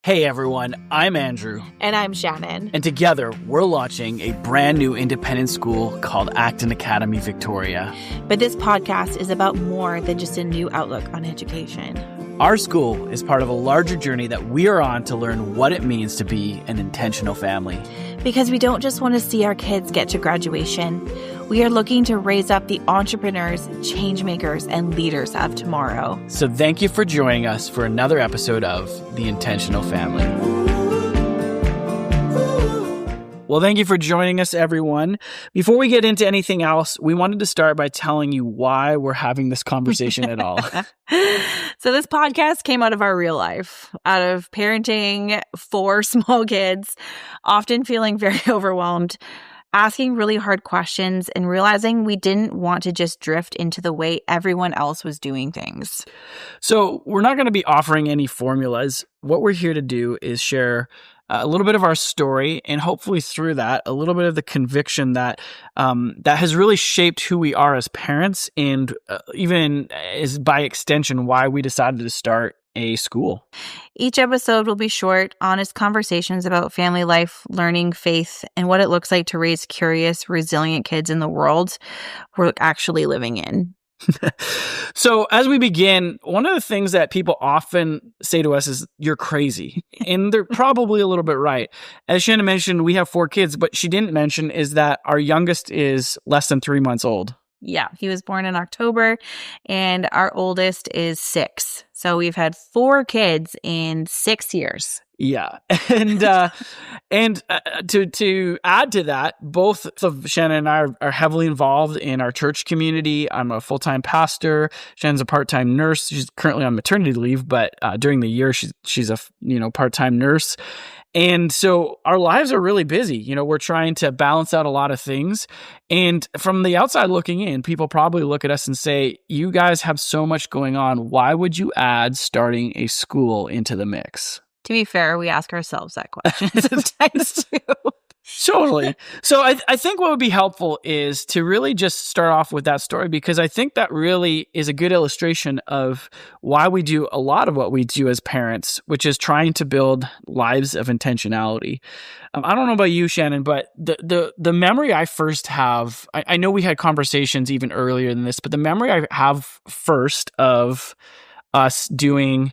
Hey everyone, I'm Andrew. And I'm Shannon. And together, we're launching a brand new independent school called Acton Academy Victoria. But this podcast is about more than just a new outlook on education. Our school is part of a larger journey that we are on to learn what it means to be an intentional family. Because we don't just want to see our kids get to graduation. We are looking to raise up the entrepreneurs, change makers, and leaders of tomorrow. So thank you for joining us for another episode of The Intentional Family. Well, thank you for joining us, everyone. Before we get into anything else, we wanted to start by telling you why we're having this conversation at all. So this podcast came out of our real life, out of parenting 4 small kids, often feeling very overwhelmed, asking really hard questions, and realizing we didn't want to just drift into the way everyone else was doing things. So we're not going to be offering any formulas. What we're here to do is share a little bit of our story, and hopefully through that, a little bit of the conviction that that has really shaped who we are as parents, and even is by extension why we decided to start a school. Each episode will be short, honest conversations about family life, learning, faith, and what it looks like to raise curious, resilient kids in the world we're actually living in. So as we begin, one of the things that people often say to us is, "You're crazy." And they're probably a little bit right. As Shannon mentioned, we have 4 kids, but she didn't mention is that our youngest is less than 3 months old. Yeah, he was born in October, and our oldest is 6. So we've had 4 kids in 6 years. Yeah. And to add to that, both of Shannon and I are heavily involved in our church community. I'm a full-time pastor. Shannon's a part-time nurse. She's currently on maternity leave, but during the year she's a part-time nurse. And so our lives are really busy. We're trying to balance out a lot of things. And from the outside looking in, people probably look at us and say, "You guys have so much going on. Why would you add starting a school into the mix?" To be fair, we ask ourselves that question sometimes too. Totally. So I think what would be helpful is to really just start off with that story, because I think that really is a good illustration of why we do a lot of what we do as parents, which is trying to build lives of intentionality. I don't know about you, Shannon, but the memory I first have, I know we had conversations even earlier than this, but the memory I have first of us doing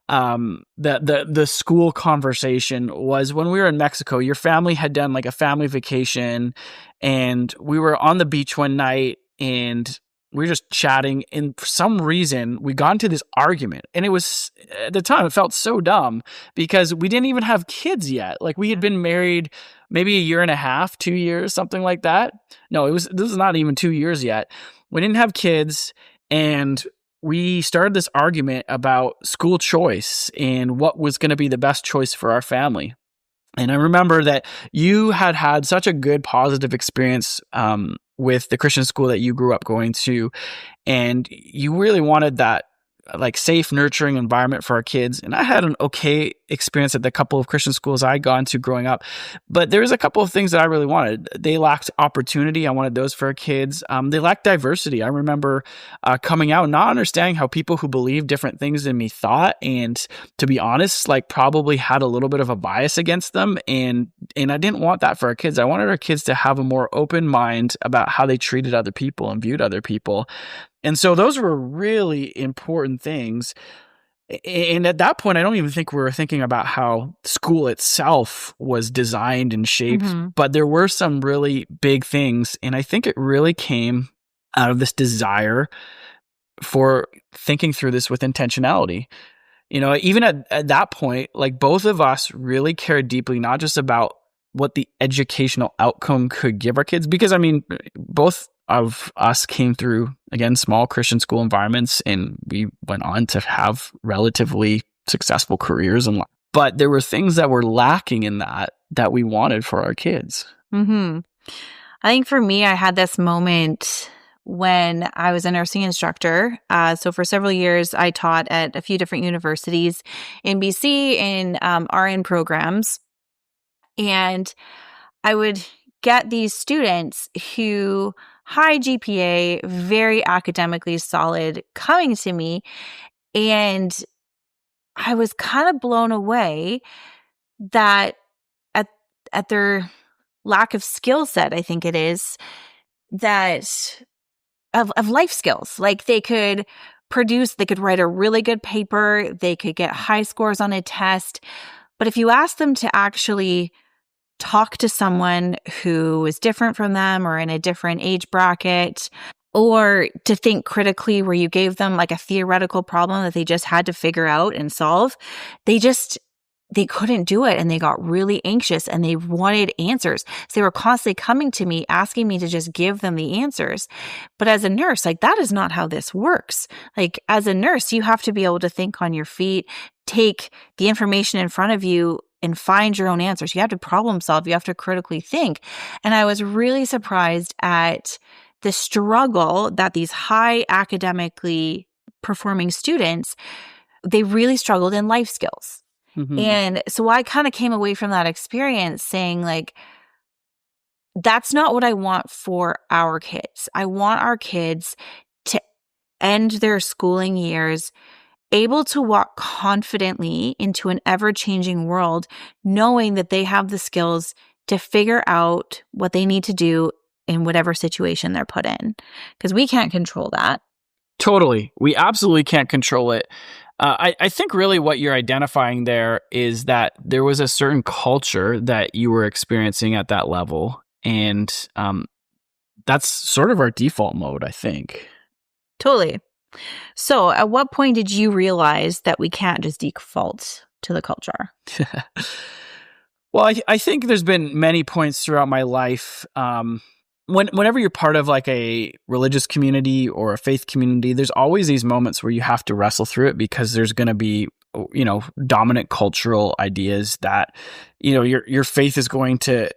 the school conversation was when we were in Mexico. Your family had done like a family vacation, and we were on the beach one night and we were just chatting, and for some reason we got into this argument, and it was, at the time, it felt so dumb because we didn't even have kids yet. Like, we had been married maybe a year and a half, 2 years, something like that. No, this is not even 2 years yet. We didn't have kids, and we started this argument about school choice and what was going to be the best choice for our family. And I remember that you had such a good, positive experience with the Christian school that you grew up going to, and you really wanted that like safe, nurturing environment for our kids. And I had an okay experience at the couple of Christian schools I had gone to growing up, but there was a couple of things that I really wanted. They lacked opportunity. I wanted those for our kids. They lacked diversity. I remember coming out, not understanding how people who believe different things than me thought, and to be honest, like probably had a little bit of a bias against them. And I didn't want that for our kids. I wanted our kids to have a more open mind about how they treated other people and viewed other people. And so those were really important things. And at that point, I don't even think we were thinking about how school itself was designed and shaped, but there were some really big things. And I think it really came out of this desire for thinking through this with intentionality. Even at that point, like, both of us really cared deeply, not just about what the educational outcome could give our kids, because both of us came through, again, small Christian school environments, and we went on to have relatively successful careers in life. But there were things that were lacking in that we wanted for our kids. I think for me, I had this moment when I was a nursing instructor. So for several years, I taught at a few different universities in BC in RN programs. And I would get these students who high GPA, very academically solid, coming to me, and I was kind of blown away that at their lack of skill set, I think it is, that of life skills. Like they could write a really good paper, they could get high scores on a test. But if you ask them to actually talk to someone who is different from them or in a different age bracket, or to think critically where you gave them like a theoretical problem that they just had to figure out and solve, they couldn't do it, and they got really anxious and they wanted answers. So they were constantly coming to me, asking me to just give them the answers. But as a nurse, like that is not how this works. Like as a nurse, you have to be able to think on your feet, take the information in front of you and find your own answers. You have to problem solve. You have to critically think. And I was really surprised at the struggle that these high academically performing students, they really struggled in life skills. Mm-hmm. And so I kind of came away from that experience saying like, that's not what I want for our kids. I want our kids to end their schooling years able to walk confidently into an ever-changing world, knowing that they have the skills to figure out what they need to do in whatever situation they're put in. Because we can't control that. Totally. We absolutely can't control it. I think really what you're identifying there is that there was a certain culture that you were experiencing at that level. And that's sort of our default mode, I think. Totally. So at what point did you realize that we can't just default to the culture? Well, I think there's been many points throughout my life. Whenever you're part of like a religious community or a faith community, there's always these moments where you have to wrestle through it because there's going to be, dominant cultural ideas that, your faith is going to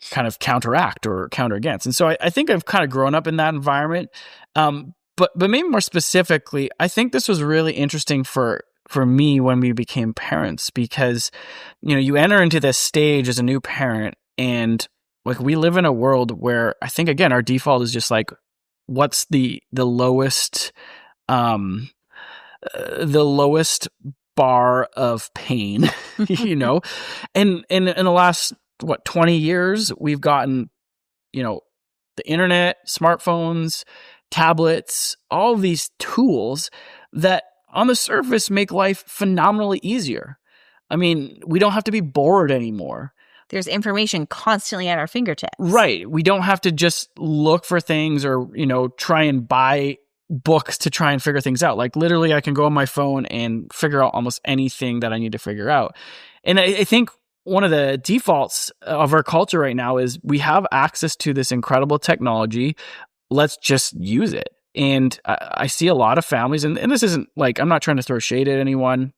kind of counteract or counter against. And so I think I've kind of grown up in that environment. But maybe more specifically, I think this was really interesting for me when we became parents because, you enter into this stage as a new parent and like we live in a world where I think again our default is just like what's the lowest bar of pain, and in the last 20 years we've gotten the internet, smartphones, tablets, all of these tools that on the surface make life phenomenally easier. I mean, we don't have to be bored anymore. There's information constantly at our fingertips. Right. We don't have to just look for things or, try and buy books to try and figure things out. Like literally I can go on my phone and figure out almost anything that I need to figure out. And I think one of the defaults of our culture right now is we have access to this incredible technology. Let's just use it. And I see a lot of families, and this isn't like, I'm not trying to throw shade at anyone.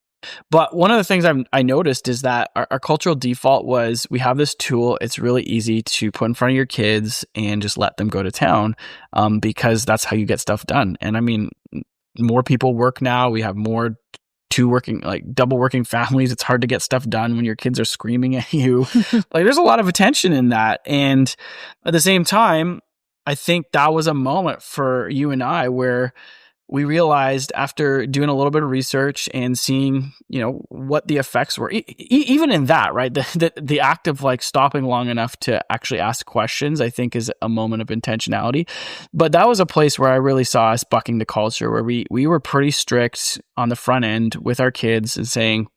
But one of the things I noticed is that our cultural default was we have this tool. It's really easy to put in front of your kids and just let them go to town because that's how you get stuff done. And I mean, more people work now. We have more double working families. It's hard to get stuff done when your kids are screaming at you. Like there's a lot of attention in that. And at the same time, I think that was a moment for you and I where we realized after doing a little bit of research and seeing, what the effects were, even in that, right? The act of like stopping long enough to actually ask questions, I think is a moment of intentionality. But that was a place where I really saw us bucking the culture where we were pretty strict on the front end with our kids and saying,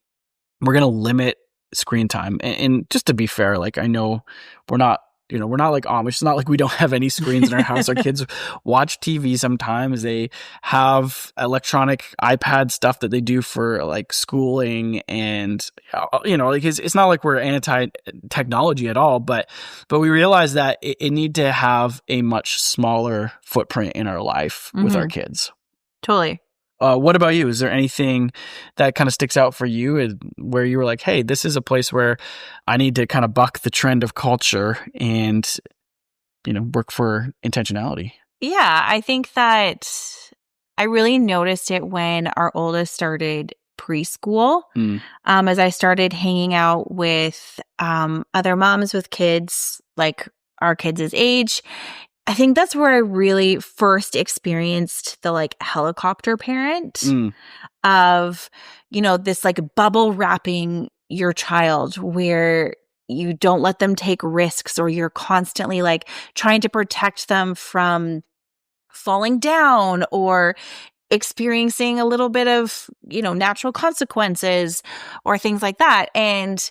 we're going to limit screen time. And just to be fair, like I know we're not like Amish. It's not like we don't have any screens in our house. Our kids watch TV sometimes. They have electronic iPad stuff that they do for like schooling, and like it's not like we're anti-technology at all. But we realize that it need to have a much smaller footprint in our life with our kids. Totally. What about you? Is there anything that kind of sticks out for you where you were like, hey, this is a place where I need to kind of buck the trend of culture and, work for intentionality? Yeah, I think that I really noticed it when our oldest started preschool. As I started hanging out with other moms with kids, like our kids' age. I think that's where I really first experienced the like helicopter parent of, this like bubble wrapping your child where you don't let them take risks, or you're constantly like trying to protect them from falling down or experiencing a little bit of, natural consequences or things like that. And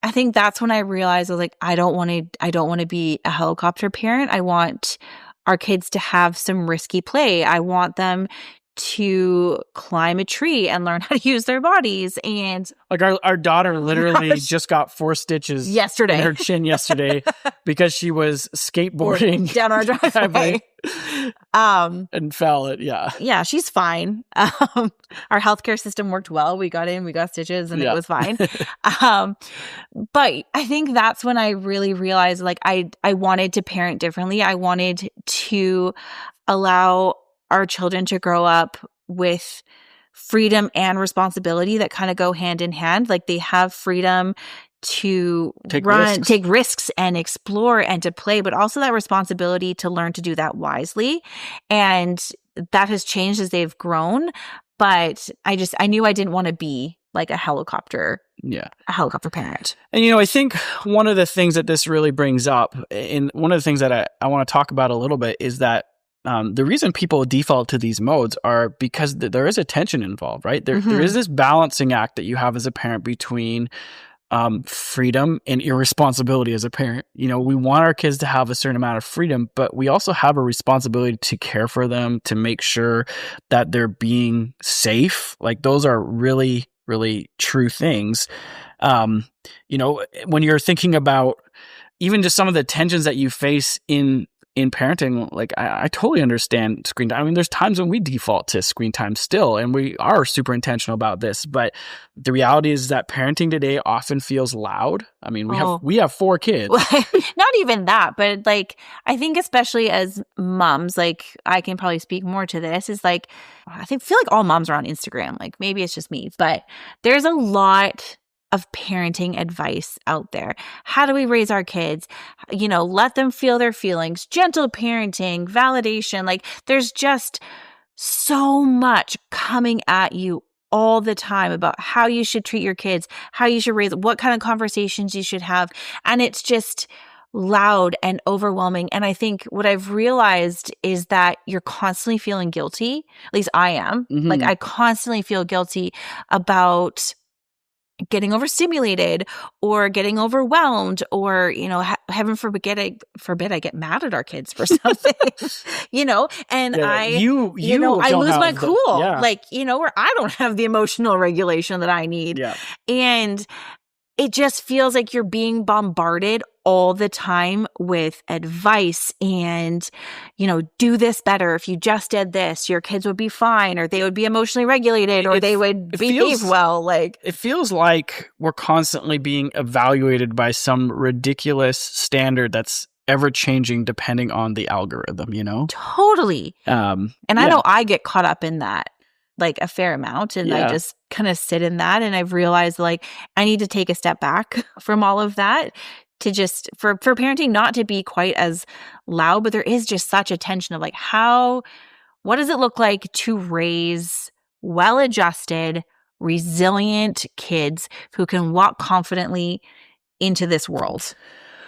I think that's when I realized I was like, I don't want to be a helicopter parent. I want our kids to have some risky play. I want them to climb a tree and learn how to use their bodies. And like our daughter literally just got 4 stitches yesterday in her chin yesterday because she was skateboarding down our driveway. And fell it. Yeah, she's fine. Our healthcare system worked well. We got stitches and it was fine. But I think that's when I really realized like I wanted to parent differently. I wanted to allow our children to grow up with freedom and responsibility that kind of go hand in hand. Like they have freedom to take risks and explore and to play, but also that responsibility to learn to do that wisely. And that has changed as they've grown. But I knew I didn't want to be like a helicopter parent. And, I think one of the things that this really brings up, and one of the things that I want to talk about a little bit, is that the reason people default to these modes are because there is a tension involved, right? There is this balancing act that you have as a parent between freedom and irresponsibility as a parent. We want our kids to have a certain amount of freedom, but we also have a responsibility to care for them, to make sure that they're being safe. Like those are really, really true things. When you're thinking about even just some of the tensions that you face in parenting, like I totally understand screen time. I mean, there's times when we default to screen time still, and we are super intentional about this. But the reality is that parenting today often feels loud. I mean, we have 4 kids. Not even that, but like I think especially as moms, like I can probably speak more to this. Is like I feel like all moms are on Instagram. Like maybe it's just me, but there's a lot of parenting advice out there. How do we raise our kids? Let them feel their feelings, gentle parenting, validation. Like there's just so much coming at you all the time about how you should treat your kids, how you should raise, what kind of conversations you should have. And it's just loud and overwhelming. And I think what I've realized is that you're constantly feeling guilty. At least I am. Like I constantly feel guilty about getting overstimulated or getting overwhelmed, or heaven forbid I get mad at our kids for something. And I lose my cool, or I don't have the emotional regulation that I need. And it just feels like you're being bombarded all the time with advice and, do this better. If you just did this, your kids would be fine, or they would be emotionally regulated, or they would behave well. Like it feels like we're constantly being evaluated by some ridiculous standard that's ever changing depending on the algorithm, Totally. And I know I get caught up in that like a fair amount, and I just kind of sit in that, and I've realized like I need to take a step back from all of that to just for parenting not to be quite as loud. But there is just such a tension of like what does it look like to raise well-adjusted, resilient kids who can walk confidently into this world.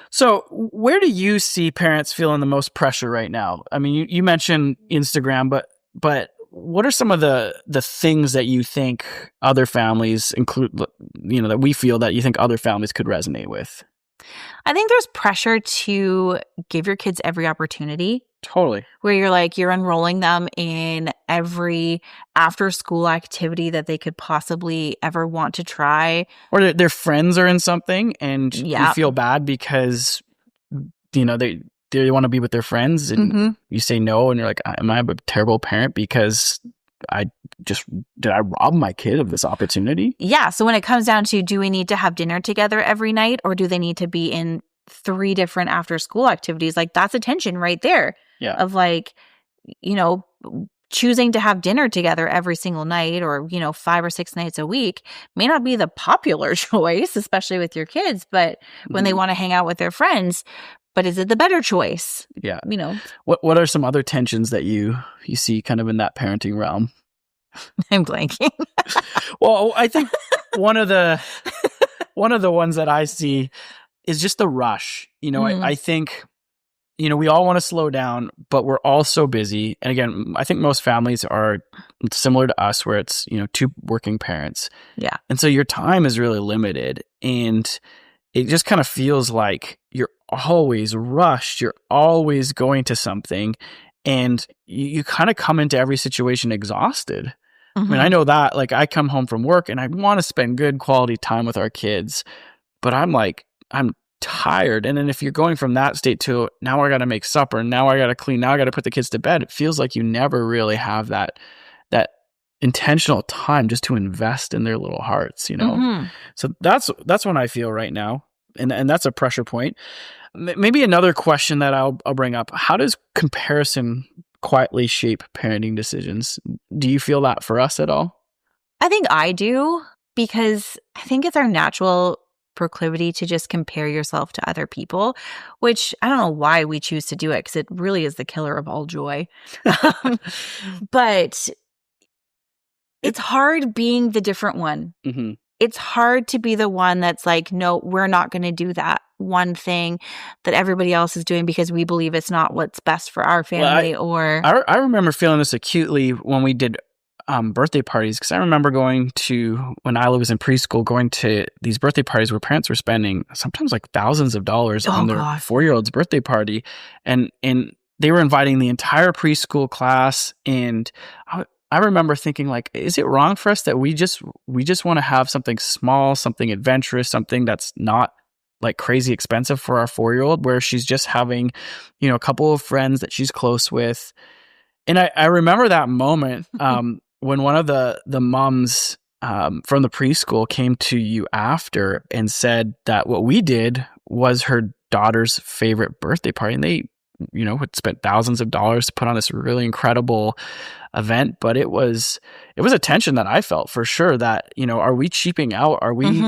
So where do you see parents feeling the most pressure right now? I mean, you mentioned Instagram, but what are some of the things that you think other families include, that we feel that you think other families could resonate with? I think there's pressure to give your kids every opportunity. Totally. Where you're enrolling them in every after school activity that they could possibly ever want to try. Or their friends are in something and you feel bad because, they want to be with their friends and you say no, and you're like, am I a terrible parent because did I rob my kid of this opportunity? Yeah. So when it comes down to, do we need to have dinner together every night, or do they need to be in 3 different after school activities? Like that's a tension right there. Yeah. Of like, choosing to have dinner together every single night, or 5 or 6 nights a week may not be the popular choice, especially with your kids, but when they want to hang out with their friends. but is it the better choice? Yeah. You know, What are some other tensions that you see kind of in that parenting realm? I'm blanking. Well, I think one of the ones that I see is just the rush. I think, we all want to slow down, but we're all so busy. And again, I think most families are similar to us where it's, two working parents. Yeah. And so your time is really limited. And it just kind of feels like you're always rushed. You're always going to something. And you kind of come into every situation exhausted. I mean, I know that, like, I come home from work and I want to spend good quality time with our kids, but I'm tired. And then if you're going from that state to now I got to make supper, now I got to clean, now I got to put the kids to bed, it feels like you never really have that intentional time just to invest in their little hearts, So that's what I feel right now. And that's a pressure point. Maybe another question that I'll bring up. How does comparison quietly shape parenting decisions? Do you feel that for us at all? I think I do, because I think it's our natural proclivity to just compare yourself to other people, which I don't know why we choose to do it, because it really is the killer of all joy. But it's hard being the different one. Mm-hmm. It's hard to be the one that's like, no, we're not going to do that one thing that everybody else is doing because we believe it's not what's best for our family. I remember feeling this acutely when we did birthday parties, because I remember when Isla was in preschool, going to these birthday parties where parents were spending sometimes like thousands of dollars on their 4-year-old's birthday party. And they were inviting the entire preschool class. And I remember thinking, like, is it wrong for us that we just want to have something small, something adventurous, something that's not like crazy expensive for our 4-year-old, where she's just having, a couple of friends that she's close with. And I remember that moment when one of the moms from the preschool came to you after and said that what we did was her daughter's favorite birthday party. And they, had spent thousands of dollars to put on this really incredible event, but it was a tension that I felt for sure that, are we cheaping out? Are we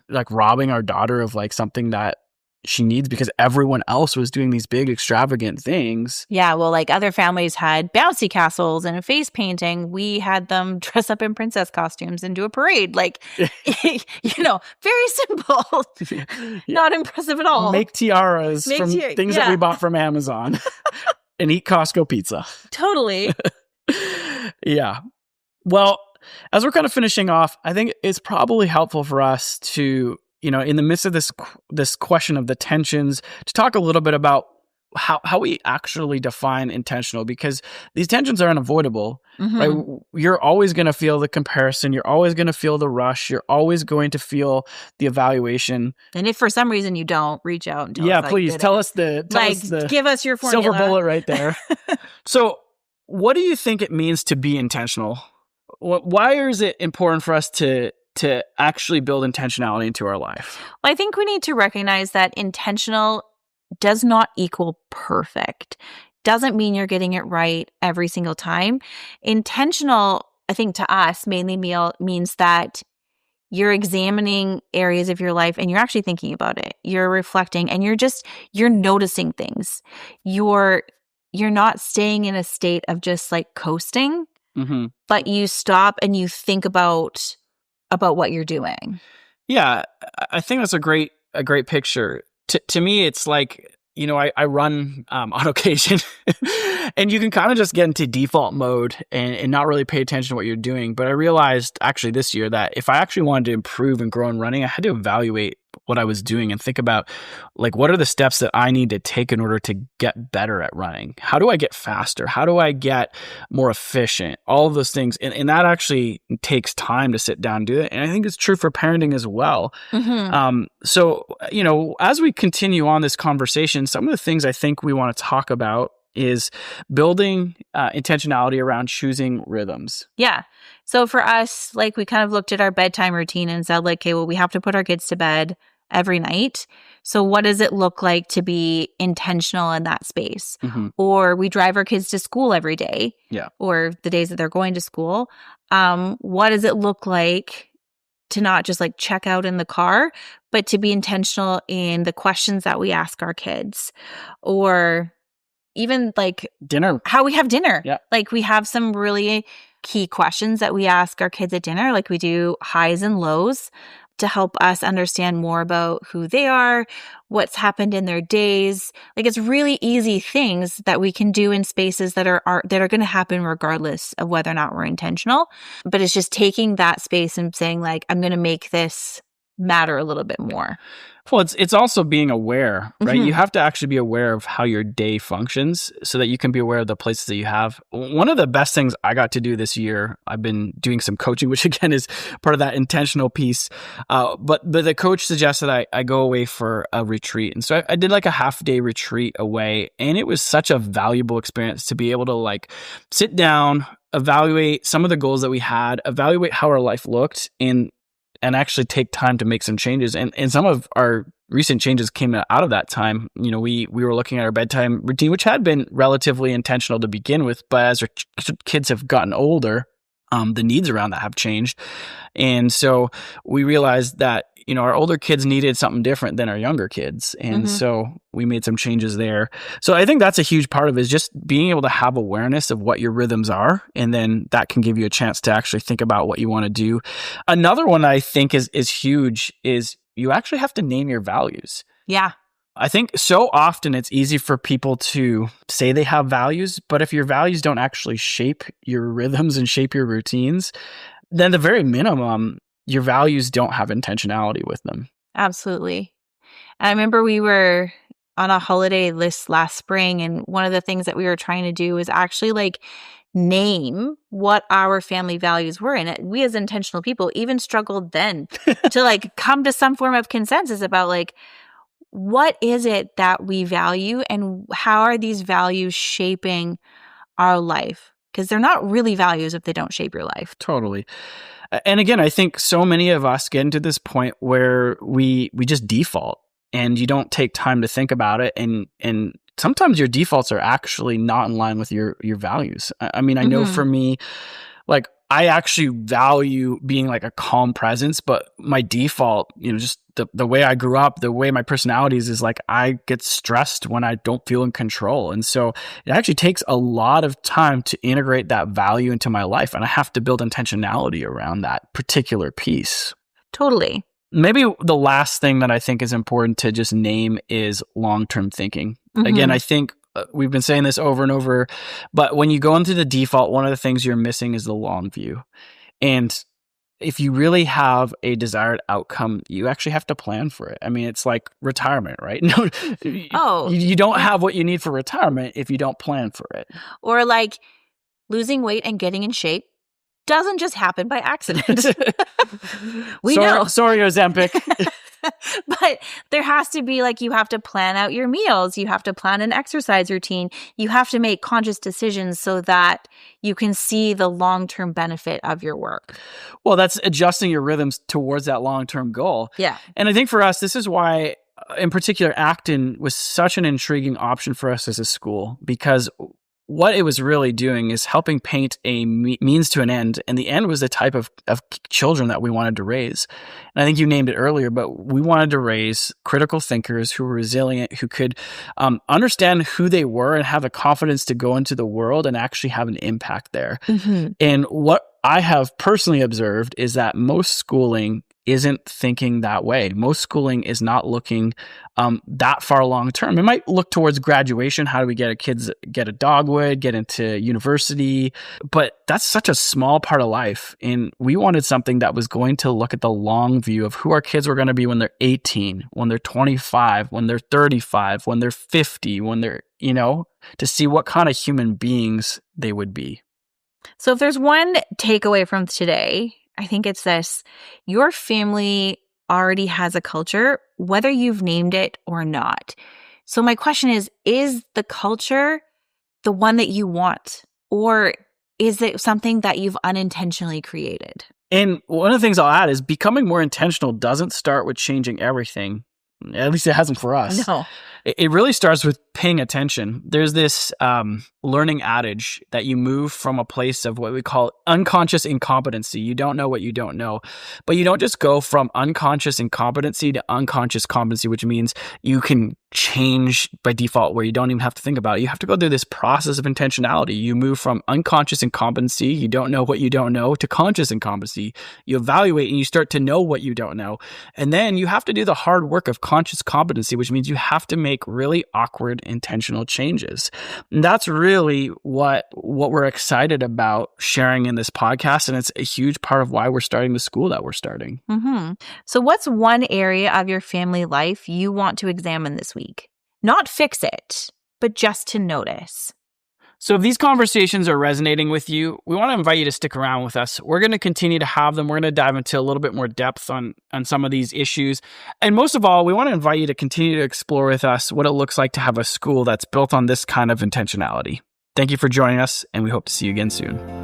like robbing our daughter of like something that she needs because everyone else was doing these big extravagant things? Yeah, well, like other families had bouncy castles and a face painting. We had them dress up in princess costumes and do a parade. Like, very simple. Not impressive at all. Make tiaras from things that we bought from Amazon and eat Costco pizza. Totally. Yeah. Well, as we're kind of finishing off, I think it's probably helpful for us to, in the midst of this question of the tensions, to talk a little bit about how we actually define intentional, because these tensions are unavoidable, right? You're always going to feel the comparison. You're always going to feel the rush. You're always going to feel the evaluation. And if for some reason you don't, reach out and tell us. Please tell us the give us your formula. Silver bullet right there. So what do you think it means to be intentional? Why is it important for us to actually build intentionality into our life? Well, I think we need to recognize that intentional does not equal perfect. Doesn't mean you're getting it right every single time. Intentional, I think to us, mainly means that you're examining areas of your life and you're actually thinking about it. You're reflecting and you're noticing things. You're not staying in a state of just like coasting, but you stop and you think about what you're doing. Yeah, I think that's a great picture. To me, it's like, I run on occasion and you can kind of just get into default mode and not really pay attention to what you're doing. But I realized actually this year that if I actually wanted to improve and grow in running, I had to evaluate what I was doing and think about, like, what are the steps that I need to take in order to get better at running? How do I get faster? How do I get more efficient? All of those things. And that actually takes time to sit down and do it. And I think it's true for parenting as well. So, as we continue on this conversation, some of the things I think we want to talk about is building intentionality around choosing rhythms. Yeah. So for us, like, we kind of looked at our bedtime routine and said, like, okay, well, we have to put our kids to bed every night. So what does it look like to be intentional in that space? Or we drive our kids to school every day. Yeah. Or the days that they're going to school. What does it look like to not just like check out in the car, but to be intentional in the questions that we ask our kids, or even like dinner, how we have dinner. Yeah. Like we have some really key questions that we ask our kids at dinner, like we do highs and lows, to help us understand more about who they are, what's happened in their days. Like it's really easy things that we can do in spaces that are going to happen regardless of whether or not we're intentional. But it's just taking that space and saying like, I'm going to make this matter a little bit more. Well, it's also being aware, right? Mm-hmm. You have to actually be aware of how your day functions so that you can be aware of the places that you have. One of the best things I got to do this year, I've been doing some coaching, which again is part of that intentional piece. But the coach suggested I go away for a retreat. And so I did like a half-day retreat away. And it was such a valuable experience to be able to like sit down, evaluate some of the goals that we had, evaluate how our life looked, and actually take time to make some changes. And some of our recent changes came out of that time. You know, we were looking at our bedtime routine, which had been relatively intentional to begin with, but as our kids have gotten older, the needs around that have changed. And so we realized that, you know, our older kids needed something different than our younger kids. And so we made some changes there. So I think that's a huge part of it, is just being able to have awareness of what your rhythms are. And then that can give you a chance to actually think about what you want to do. Another one I think is huge is you actually have to name your values. Yeah. I think so often it's easy for people to say they have values, but if your values don't actually shape your rhythms and shape your routines, then at the very minimum, your values don't have intentionality with them. Absolutely. I remember we were on a holiday list last spring, and one of the things that we were trying to do was actually like name what our family values were. And we as intentional people even struggled then to like come to some form of consensus about like, what is it that we value and how are these values shaping our life? Because they're not really values if they don't shape your life. Totally. And again, I think so many of us get into this point where we just default and you don't take time to think about it. And sometimes your defaults are actually not in line with your values. I mean, I know for me, like I actually value being like a calm presence, but my default, you know, just the way I grew up, the way my personality is like I get stressed when I don't feel in control. And so it actually takes a lot of time to integrate that value into my life. And I have to build intentionality around that particular piece. Totally. Maybe the last thing that I think is important to just name is long-term thinking. Again, I think we've been saying this over and over, but when you go into the default, one of the things you're missing is the long view. And if you really have a desired outcome, you actually have to plan for it. I mean, it's like retirement, right? No, you don't have what you need for retirement if you don't plan for it. Or like losing weight and getting in shape doesn't just happen by accident. We know. Sorry, Ozempic. But there has to be like, you have to plan out your meals. You have to plan an exercise routine. You have to make conscious decisions so that you can see the long-term benefit of your work. Well, that's adjusting your rhythms towards that long-term goal. Yeah. And I think for us, this is why, in particular, Acton was such an intriguing option for us as a school, because what it was really doing is helping paint a means to an end. And the end was the type of children that we wanted to raise. And I think you named it earlier, but we wanted to raise critical thinkers who were resilient, who could understand who they were and have the confidence to go into the world and actually have an impact there. And what I have personally observed is that most schooling isn't thinking that way. Most schooling is not looking that far long term. It might look towards graduation. How do we get our kids get a dogwood, get into university? But that's such a small part of life. And we wanted something that was going to look at the long view of who our kids were going to be when they're 18, when they're 25, when they're 35, when they're 50, when they're, you know, to see what kind of human beings they would be. So if there's one takeaway from today, I think it's this: your family already has a culture, whether you've named it or not. So my question is the culture the one that you want, or is it something that you've unintentionally created? And one of the things I'll add is becoming more intentional doesn't start with changing everything. At least it hasn't for us. No. It really starts with paying attention. There's this learning adage that you move from a place of what we call unconscious incompetency. You don't know what you don't know. But you don't just go from unconscious incompetency to unconscious competency, which means you can change by default where you don't even have to think about it. You have to go through this process of intentionality. You move from unconscious incompetency, you don't know what you don't know, to conscious incompetency. You evaluate and you start to know what you don't know. And then you have to do the hard work of conscious competency, which means you have to make really awkward intentional changes. And that's really what we're excited about sharing in this podcast. And it's a huge part of why we're starting the school that we're starting. Mm-hmm. So what's one area of your family life you want to examine this week? Not fix it, but just to notice. So if these conversations are resonating with you, we want to invite you to stick around with us. We're going to continue to have them. We're going to dive into a little bit more depth on some of these issues. And most of all, we want to invite you to continue to explore with us what it looks like to have a school that's built on this kind of intentionality. Thank you for joining us, and we hope to see you again soon.